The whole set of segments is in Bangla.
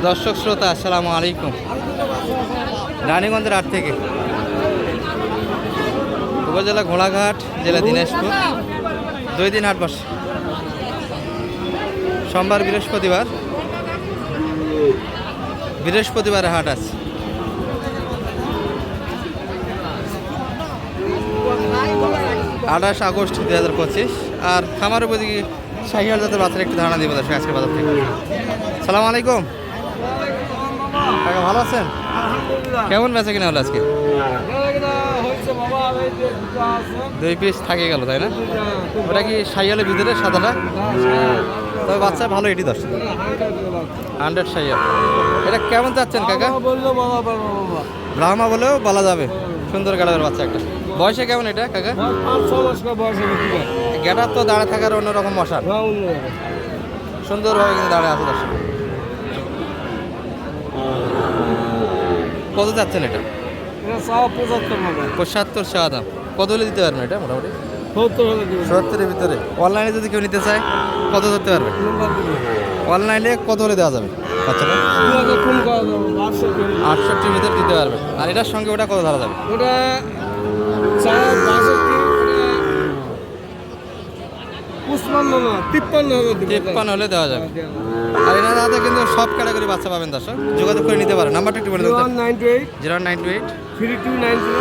দর্শক শ্রোতা আসসালামু আলাইকুম। রানীগঞ্জের হাট থেকে, উপজেলা ঘোড়াঘাট, জেলা দিনাজপুর। 2 দিন হাট বসে, সোমবার বৃহস্পতিবারে হাট আছে। আগস্ট 2025। আর খামার উপযোগী শাহিওয়াল জাতের বাচ্চার একটু ধারণা দিব দর্শক আজকে বাজার থেকে। সালাম আলাইকুম কাকা, ভালো আছেন? কেমন বেচা কিনা হলো আজকে? 2 পিস থাকে গেল, তাই না? ওটা কি শাহিওয়ালের ভিতরে সাদাটা? তবে বাচ্চা ভালো, এটি 10 100 শাহিওয়াল। এটা কেমন চাচ্ছেন কাকা? ব্রাহ্মা বলেও বলা যাবে। সুন্দর গাড়াবের বাচ্চা একটা। বয়সে কেমন এটা কাকা? গেটার তো দাঁড়া থাকার অন্যরকম মশার, সুন্দরভাবে কিন্তু দাঁড়ায় আছে দর্শক। কত চাচ্ছেন এটা? 75 চাওয়া দাম। কত হলে দিতে পারবেন এটা? মোটামুটি 70-এর ভিতরে। অনলাইনে যদি কেউ নিতে চায় কত ধরতে পারবে? অনলাইনে কত হলে দেওয়া যাবে বাচ্চাটা? 68-এর ভিতরে দিতে পারবে। আর এটার সঙ্গে ওটা কত ধরা যাবে? ওটা 53 হলে দেওয়া যাবে। আর এনার হাতে কিন্তু সব ক্যাটাগরি বাচ্চা পাবেন দর্শক, যোগাযোগ করে নিতে পারেন। নাম্বারটা একটু বলে দেবেন। 098 3290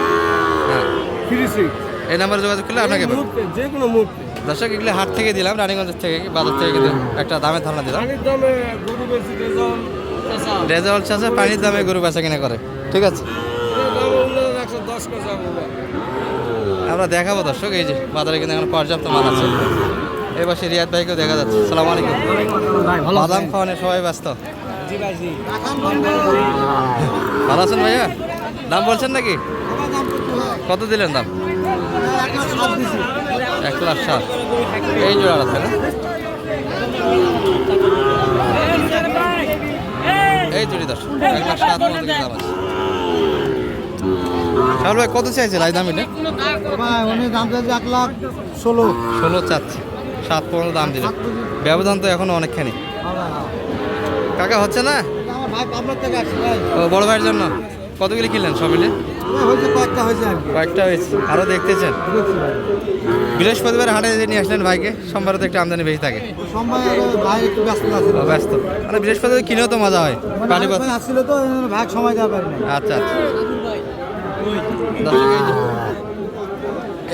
হ্যাঁ 36। এই নাম্বারে যোগাযোগ করলে আপনাকে যে কোনো মুহূর্তে দর্শক এগুলো হাট থেকে দিলাম, রানীগঞ্জের থেকে, বাজার থেকে কিন্তু একটা দামের ধারণা দিলাম। পানির দামে গরু বেশি রেজাল্ট আছে, পানির দামে গরু বেচা কিনা করে। ঠিক আছে, আমরা দেখাবো দর্শক। এই যে বাজারে কিন্তু এখন পর্যাপ্ত মাল আছে। এবার সে রিয়াদ ভাইকেও দেখা যাচ্ছে। সালাম আলাইকুম। বাদাম খাওয়ানো সবাই ব্যস্ত। ভালো আছেন ভাইয়া? দাম বলছেন নাকি? কত দিলেন দাম? 1,07,000। এই জোড়া আছে না? এই জুড়ি দর্শক 1,07,000 দাম আছে। শাহুল ভাই কত চাইছে রায় দাম? এটা দাম চাইছে 1,16,000 চাচ্ছে। 7,15 দাম দিলে। ব্যবধান তো এখনো অনেকখানি। কাকা হচ্ছে না? ও বড় ভাইয়ের জন্য কতগুলি কিনলেন সব মিলে? কয়েকটা হয়েছে, আরও দেখতেছেন। বৃহস্পতিবার হাটে নিয়ে আসলেন ভাইকে, সোমবারে তো একটু আমদানি বেশি থাকে। ব্যস্ত মানে বৃহস্পতিবার কিনেও তো মজা হয়। আচ্ছা আচ্ছা।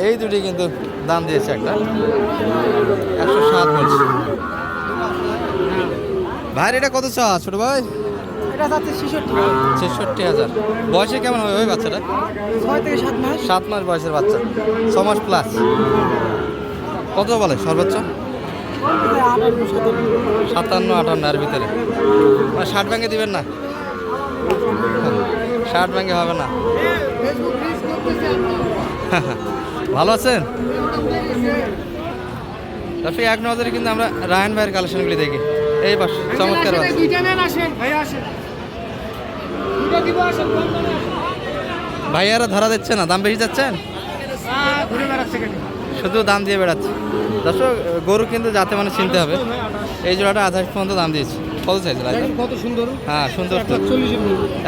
এই দুটি কিন্তু দাম দিয়েছে, একটা 107 বলছে। ভাইয়ের এটা কত চা ছোট ভাই? 66,000। বয়সে কেমন হবে ওই বাচ্চাটা? 7 মাস বয়সের বাচ্চা, 6 মাস প্লাস। কত বলে সর্বোচ্চ? 57-58 ভিতরে। মানে 60 ব্যাঙ্গে দিবেন না? 60 ব্যাঙ্গে হবে না। ভালো আছেন দর্শক? 1 নজরে কিন্তু আমরা রায়হান ভাইয়ের কালেকশনগুলি দেখি। এই বাস চমৎকার ভাইয়ারা ধরা দিচ্ছে না, দাম বেশি যাচ্ছেন, শুধু দাম দিয়ে বেড়াচ্ছে দর্শক। গরু কিন্তু যাতে মানে চিনতে হবে। এই জোড়াটা 28 পর্যন্ত দাম দিয়েছে। কত চাইছে? কত সুন্দর। হ্যাঁ সুন্দর তো।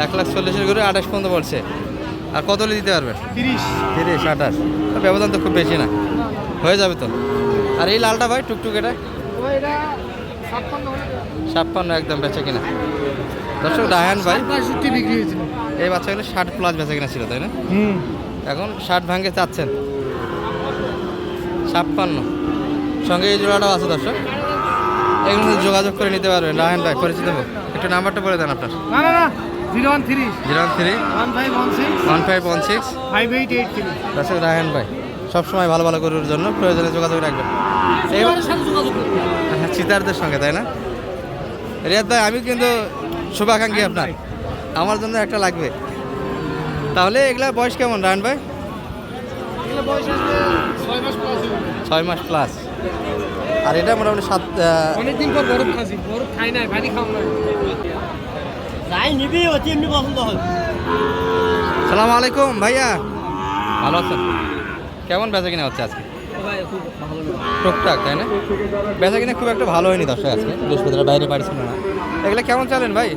1,40,000 গরু 28 পর্যন্ত বলছে। আর কত হলে দিতে পারবেন? 30, 28। ব্যবধান তো খুব বেশি না, হয়ে যাবে তো। আর এই লালটা ভাই টুকটুক, এটা 56 একদম বেচা কিনা দর্শক। রায়হান ভাই বিক্রি হয়েছিল। এই বাচ্চাগুলো 60+ বেচা কিনা ছিল, তাই না? এখন 60 ভাঙে চাচ্ছেন। 56 সঙ্গে এই জোড়াটাও আছে দর্শক। এগুলো যোগাযোগ করে নিতে পারবেন। রায়হান ভাই পরিচিত হোক, একটু নাম্বারটা বলে দেন আপনার। 013 1516 5883। দর্শক রায়হান ভাই সবসময় ভালো ভালো গরুর জন্য প্রয়োজনে যোগাযোগ রাখবেন। হ্যাঁ চিতারদের সঙ্গে, তাই না? রিয়াদ ভাই আমি কিন্তু শুভাকাঙ্ক্ষী আপনার, আমার জন্য একটা লাগবে। তাহলে এগুলা বয়স কেমন রায়হান ভাই? 6 মাস প্লাস। আর এটা মোটামুটি 7। অনেকদিন পর বরফ খাসি, বরফ খাই না, ভারী খাও না। যাই নিবি ও এমনি পছন্দ হয়। সালাম আলাইকুম ভাইয়া, ভালো আছেন? কেমন বেচা কিনা হচ্ছে আজকে? খুব ভালো না। টুকটাক তাই না? বেচা কিনা খুব একটা ভালো হয়নি দর্শক আজকে, বৃহস্পতিবার বাইরে পারছিল না। এগুলো কেমন চালেন ভাই?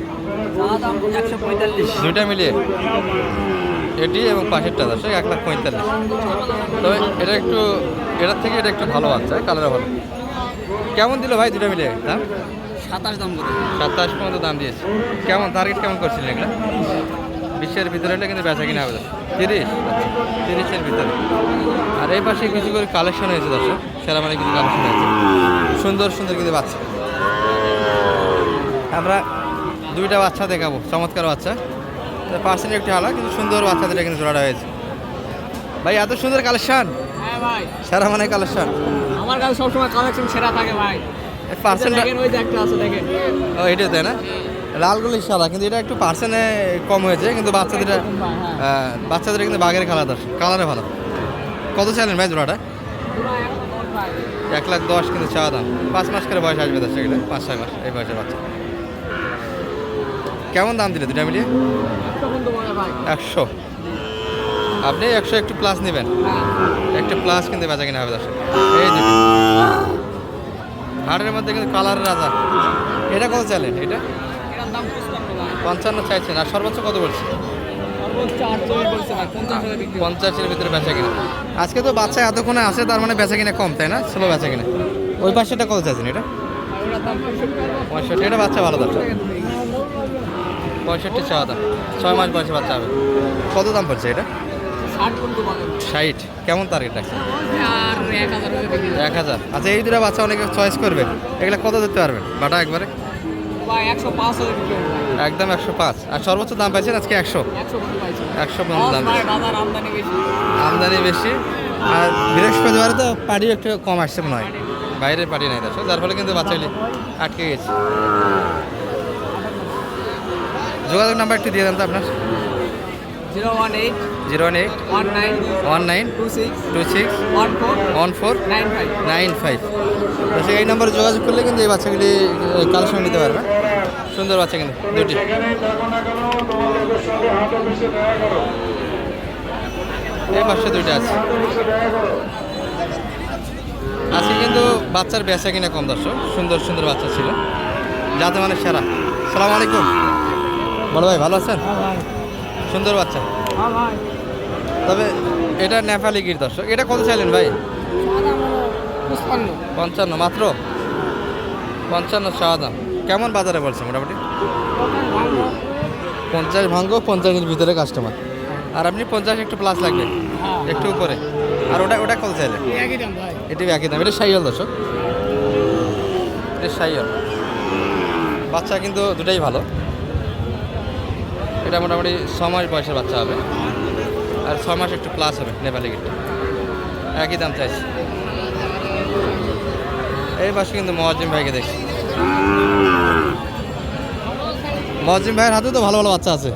চাওয়া দাম 145। দুইটা মিলিয়ে এটি এবং পাশেরটা দর্শক 1,45,000। তবে এটা একটু এটার থেকে এটা একটু ভালো বাচ্চা, কালারও ভালো। কেমন দিল ভাই দুইটা মিলিয়ে দাম? 27 দাম করে। 27 পর্যন্ত দাম দিয়েছে। কেমন টার্গেট কেমন করছিলেন এগুলো? 20-এর ভিতরে হলে কিন্তু বেচা কিনা হবে 30, আচ্ছা 30-এর ভিতরে। আর এই পাশে কিছু করে কালেকশন হয়েছে দর্শক, সেরা মানে কিছু কালেকশন হয়েছে, সুন্দর সুন্দর কিন্তু বাচ্চা। আমরা দুইটা বাচ্চা দেখাবো, চমৎকার বাচ্চা, পার্সেন্ট একটু আলাদা কিন্তু সুন্দর বাচ্চাদের এখানে জোড়াটা হয়েছে। ভাই এত সুন্দর কালেকশন, হ্যাঁ ভাই, সেরা মানে কালেকশন। আমার কাছে সবসময় কালেকশন সেরা থাকে ভাই। পার্সেন্ট দেখেন ওই যে একটা আছে দেখেন। ও এটাই তাই না? লালগুলি সাদা, কিন্তু এটা একটু পার্সেন্টে কম হয়েছে, কিন্তু বাচ্চাদের কিন্তু বাঘের খেলা দর্শক, কালারে ভালো। কত চাইলেন ভাই জোড়াটা? 1,10,000 কিন্তু চাওয়া দাম। 5 মাস করে বয়স আসবে দর্শক, এটা 5-6 মাস এই বয়সের বাচ্চা। কেমন দাম দিলে দুটা মিলিয়ে? 100। আপনি 100 একটু প্লাস নেবেন, একটু প্লাস কিন্তু বেচা কিনা হবে দর্শক। এই দুটো হাটের মধ্যে কিন্তু কালার রাজা। এটা কত চাইলেন? এটা 55 চাইছেন, আর সর্বোচ্চ কত বলছে? 50-এর ভিতরে বেচা কিনা। আজকে তো বাচ্চা এতক্ষণে আছে, তার মানে বেচা কিনা কম তাই না? স্লো বেচা কিনা। ওই পাশেটা কত চাইছেন? এটা 65। এটা বাচ্চা ভালো দর্শক, 65 চাওয়া দাম। 6 মাস বয়সে বাচ্চা হবে। কত দাম পড়ছে এটা? 60। কেমন টার্গেট রাখছে? 1000। আচ্ছা এই দুটো বাচ্চা অনেকে চয়েস করবে, এগুলো কত দিতে পারবেন বাটা একবারে? একদম 105। আর সর্বোচ্চ দাম পাইছেন আজকে 100 পর্যন্ত দাম। আমদানি বেশি, আর বৃহস্পতিবারে তো পার্টি একটু কম আসছে মনে হয়, বাইরের পার্টি নাই দর্শক, যার ফলে কিন্তু বাচ্চাগুলি আটকে গেছে। যোগাযোগ নাম্বার একটু দিয়ে দেন তো আপনার। 018 018 19 19 26 26 14 95। 1495। দর্শক এই নম্বরে যোগাযোগ করলে কিন্তু এই বাচ্চাগুলি কালেকশন নিতে পারবে। সুন্দর বাচ্চা কিন্তু দুটি। এই পাশে দুইটা আছে। আজকে কিন্তু বাচ্চার বেচা কিনা কম দর্শক, সুন্দর সুন্দর বাচ্চা ছিল, যাতে মানে সেরা। সালাম আলাইকুম বড় ভাই, ভালো আছেন? সুন্দর বাচ্চা, তবে এটা নেপালি গির দর্শক। এটা কত চাইলেন ভাই? 55 মাত্র। 55 চাওয়া দাম। কেমন বাজারে বলছে মোটামুটি? 50 ভাঙ্গো, 50-এর ভিতরে কাস্টমার। আর আপনি 50 একটু প্লাস লাগবে, একটু উপরে। আর ওটা কত চাইলেন? এটি একই দাম। এটা সাইয়াল দর্শক, এটা সাইয়াল বাচ্চা, কিন্তু দুটাই ভালো। এটা মোটামুটি 6 মাস বয়সের বাচ্চা হবে, আর 6 মাস একটু প্লাস হবে নেপালি গিরটা। একই দাম চাইছে। এই পাশে কিন্তু মহাজিম ভাইকে দেখছি, মহাজিম ভাইয়ের হাতে তো ভালো ভালো বাচ্চা আছে।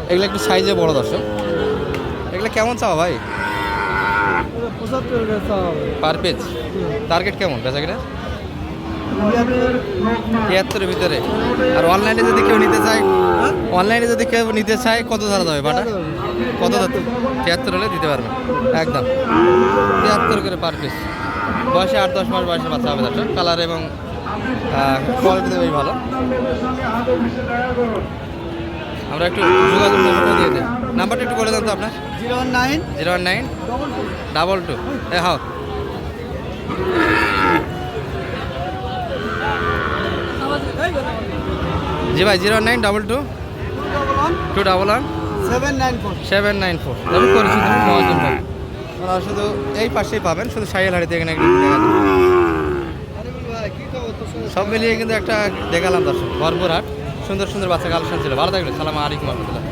এগুলো একটু সাইজে বড় দর্শক। এগুলো কেমন চাও ভাই? Per piece. টার্গেট কেমন বেচা কিনা? 73-এর ভিতরে। আর অনলাইনে যদি কেউ নিতে চায়, কত ধরা যাবে বাটা? কত 73 হলে দিতে পারবেন একদম 73 করে পার পিস। বয়সে 8-10 মাস বয়সে বাচ্চা হবে দর্শক। কালার এবং কোয়ালিটি বেশ ভালো। আমরা একটু যোগাযোগ নাম্বারটা দিয়ে দিই। নাম্বারটা একটু বলে দেন তো আপনার। 019 22 হ্যাঁ জি ভাই, 09222 211 794। আমি করেছি মহাজন ভাই। ওরা শুধু এই পাশেই পাবেন, শুধু সাইয়েল হাড়িতে এখানে সব মিলিয়ে কিন্তু একটা দেখালাম দর্শক, ভরপুর হাট, সুন্দর সুন্দর বাচ্চা কালেকশন ছিল। ভালো থাকবে। সালাম আলাইকুম রহমতুল্লাহ।